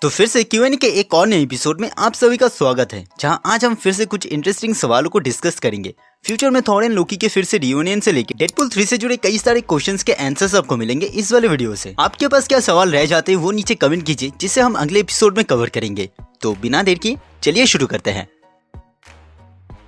तो फिर से Q&A के एक और नए एपिसोड में आप सभी का स्वागत है, जहां आज हम फिर से कुछ इंटरेस्टिंग सवालों को डिस्कस करेंगे। फ्यूचर में थॉर एंड लोकी के फिर से रियूनियन से लेकर डेडपूल 3 से जुड़े कई सारे क्वेश्चंस के आंसर्स आपको मिलेंगे इस वाले वीडियो से। आपके पास क्या सवाल रह जाते हैं वो नीचे कमेंट कीजिए, जिसे हम अगले एपिसोड में कवर करेंगे। तो बिना देर किए चलिए शुरू करते हैं।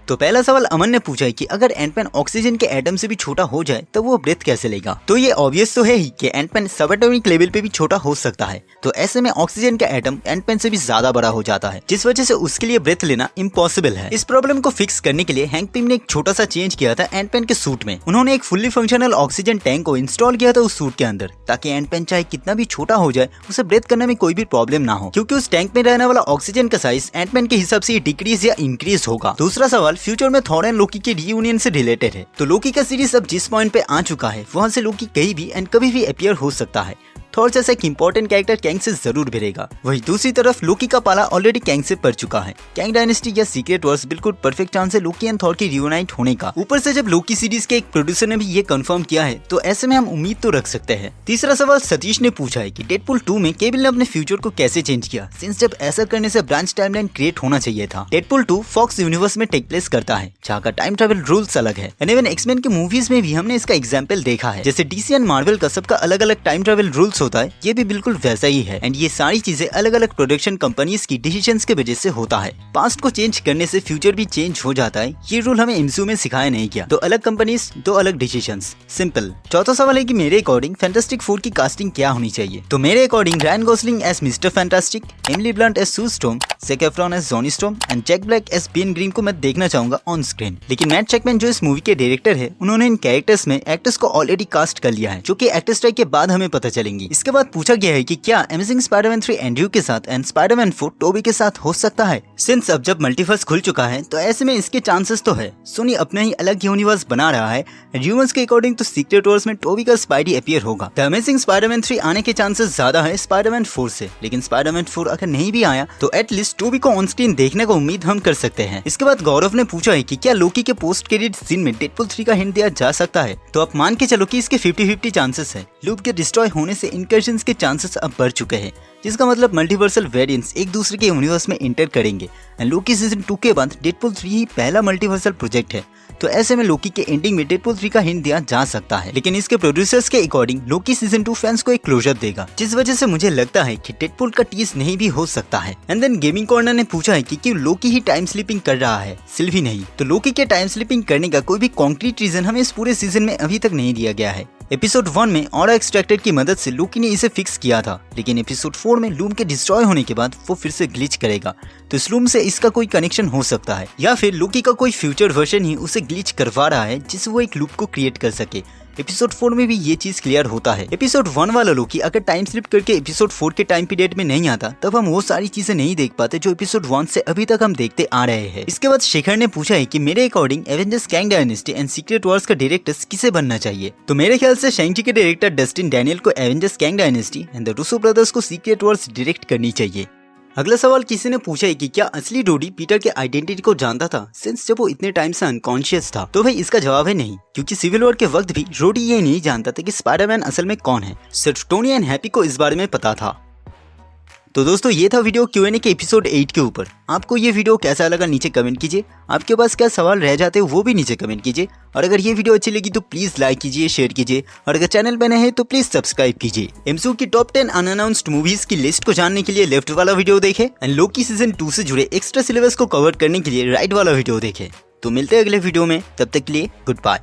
तो पहला सवाल अमन ने पूछा है कि अगर एंटमैन ऑक्सीजन के एटम से भी छोटा हो जाए तो वो ब्रेथ कैसे लेगा। तो ये ऑब्वियस तो है ही कि एंटमैन सबएटॉमिक लेवल पे भी छोटा हो सकता है, तो ऐसे में ऑक्सीजन का एटम एंटमैन से भी ज्यादा बड़ा हो जाता है, जिस वजह से उसके लिए ब्रेथ लेना इम्पॉसिबल है। इस प्रॉब्लम को फिक्स करने के लिए हैंक पिम ने एक छोटा सा चेंज किया था एंटमैन के सूट में। उन्होंने एक फुल्ली फंक्शनल ऑक्सीजन टैंक को इंस्टॉल किया था उस सूट के अंदर, ताकि एंटमैन चाहे कितना भी छोटा हो जाए उसे ब्रेथ करने में कोई भी प्रॉब्लम ना हो, क्योंकि उस टैंक में रहने वाला ऑक्सीजन का साइज एंटमैन के हिसाब से डिक्रीज या इंक्रीज होगा। दूसरा सवाल फ्यूचर में थॉर लोकी के रियूनियन से रिलेटेड है। तो लोकी का सीरीज अब जिस पॉइंट पे आ चुका है वहां से लोकी कहीं भी एंड कभी भी अपीयर हो सकता है। थॉर जैसा एक इंपॉर्टेंट कैरेक्टर कैंग से जरूर भिड़ेगा। वही दूसरी तरफ लोकी का पाला ऑलरेडी कैंग से पड़ चुका है। कैंग डायनेस्टी या सीक्रेट वॉर्स बिल्कुल परफेक्ट चांस है लोकी एंड थॉर के रियूनाइट होने का। ऊपर से जब लोकी सीरीज के एक प्रोड्यूसर ने भी ये कंफर्म किया है, तो ऐसे में हम उम्मीद तो रख सकते हैं। तीसरा सवाल सतीश ने पूछा है कि डेडपूल 2 में केविल ने अपने फ्यूचर को कैसे चेंज किया, सिंस जब ऐसा करने से ब्रांच टाइमलाइन क्रिएट होना चाहिए था। डेडपूल 2 फॉक्स यूनिवर्स में टेक प्लेस करता है, जहाँ का टाइम ट्रेवल रूल्स अलग है। एंड इवन एक्समैन की मूवीज में भी हमने इसका एग्जाम्पल देखा है। जैसे डीसी एंड मार्वल का सबका अलग अलग टाइम ट्रेवल रूल्स होता है, ये भी बिल्कुल वैसा ही है। एंड ये सारी चीजें अलग अलग प्रोडक्शन कंपनीज की डिसीजंस के वजह से होता है। पास्ट को चेंज करने से फ्यूचर भी चेंज हो जाता है। ये रूल हमें एमसीयू में सिखाया नहीं गया। दो अलग कंपनीज, दो अलग डिसीजंस, सिंपल। चौथा सवाल है कि मेरे अकॉर्डिंग फैंटास्टिक फोर की कास्टिंग क्या होनी चाहिए। तो मेरे according Ryan Gosling as mister Fantastic, Emily Blunt as Sue Storm, Zac Efron as Johnny Storm and Jack Black as Ben Grimm को मैं देखना चाहूंगा ऑन स्क्रीन। लेकिन मैट चैकमैन जो इस मूवी के डायरेक्टर है, उन्होंने इन कैरेक्टर्स में एक्टर्स को ऑलरेडी कास्ट कर लिया है, जो कि एक्टर स्ट्राइक के बाद हमें पता चलेंगी। इसके बाद पूछा गया है कि क्या अमेजिंग स्पाइडरमैन 3 एंड्रयू के साथ एंड स्पाइडरमैन 4 टोबी के साथ हो सकता है। सिंस अब जब मल्टीवर्स खुल चुका है, तो ऐसे में इसके चांसेस तो है। सोनी अपना ही अलग यूनिवर्स बना रहा है। र्यूमर्स के अकॉर्डिंग तो सीक्रेट वॉर्स में टोबी का स्पाइडी अपीयर होगा। द अमेजिंग स्पाइडरमैन 3 आने के चांसेस ज्यादा है स्पाइडरमैन 4 से। लेकिन स्पाइडरमैन 4 अगर नहीं भी आया तो एटलीस्ट टोबी को ऑन स्क्रीन देखने को उम्मीद हम कर सकते हैं। इसके बाद गौरव ने पूछा है कि क्या लोकी के पोस्ट क्रेडिट सीन में डेडपूल 3 का हिंट दिया जा सकता है। तो आप मान के चलो कि इसके 50-50 चांसेस है। लूप के डिस्ट्रॉय होने से इनकर्जन्स के चांसेस अब बढ़ चुके हैं, जिसका मतलब मल्टीवर्सल वेरिएंट्स एक दूसरे के यूनिवर्स में एंटर करेंगे। एंड लोकी सीजन 2 के बाद डेडपूल 3 ही पहला मल्टीवर्सल प्रोजेक्ट है, तो ऐसे में लोकी के एंडिंग में डेडपूल 3 का हिंट दिया जा सकता है। लेकिन इसके प्रोड्यूसर्स के अकॉर्डिंग लोकी सीजन 2 फैंस को एक क्लोजर देगा, जिस वजह से मुझे लगता है कि डेडपूल का टीज नहीं भी हो सकता है। एंड देन गेमिंग कॉर्नर ने पूछा है कि क्यों लोकी ही टाइम स्लीपिंग कर रहा है, सिल्वी नहीं। तो लोकी के टाइम स्लीपिंग करने का कोई भी कॉन्क्रीट रीजन हमें इस पूरे सीजन में अभी तक नहीं दिया गया है। एपिसोड 1 में ऑरा एक्सट्रैक्टर की मदद से लोकी ने इसे फिक्स किया था, लेकिन एपिसोड 4 में लूम के डिस्ट्रॉय होने के बाद वो फिर से ग्लिच करेगा। तो इस लूम से इसका कोई कनेक्शन हो सकता है, या फिर लोकी का कोई फ्यूचर वर्जन ही उसे ग्लिच करवा रहा है, जिससे वो एक लूप को क्रिएट कर सके। एपिसोड 4 में भी ये चीज क्लियर होता है। एपिसोड 1 वाला लोकी अगर टाइम स्लिप करके एपिसोड 4 के टाइम पीरियड में नहीं आता, तब हम वो सारी चीजें नहीं देख पाते जो एपिसोड 1 से अभी तक हम देखते आ रहे हैं। इसके बाद शेखर ने पूछा है कि मेरे according Avengers Kang dynasty and secret Wars का डायरेक्टर्स किसे बनना चाहिए। तो मेरे ख्याल से शैंग-ची के डायरेक्टर डस्टिन डैनियल को Avengers Kang dynasty and the Russo brothers को सीक्रेट वॉर्स डायरेक्ट करनी चाहिए। अगला सवाल किसी ने पूछा है कि क्या असली रोडी पीटर के आइडेंटिटी को जानता था, सिंस जब वो इतने टाइम से अनकॉन्शियस था। तो भाई इसका जवाब है नहीं, क्योंकि सिविल वॉर के वक्त भी रोडी ये नहीं जानता था कि स्पाइडरमैन असल में कौन है। सिर्फ टोनी एंड हैप्पी को इस बारे में पता था। तो दोस्तों ये था वीडियो Q&A के एपिसोड 8 के ऊपर। आपको ये वीडियो कैसा लगा नीचे कमेंट कीजिए। आपके पास क्या सवाल रह जाते हैं वो भी नीचे कमेंट कीजिए। और अगर ये वीडियो अच्छी लगी तो प्लीज लाइक कीजिए, शेयर कीजिए, और अगर चैनल पे नए हैं तो प्लीज सब्सक्राइब कीजिए। एमसीयू की टॉप 10 अनअनाउंस्ड मूवीज की लिस्ट को जानने के लिए लेफ्ट वाला वीडियो देखें, एंड लोकी सीजन 2 से जुड़े एक्स्ट्रा सिलेबस को कवर करने के लिए राइट वाला वीडियो देखें। तो मिलते हैं अगले वीडियो में, तब तक के लिए गुड बाय।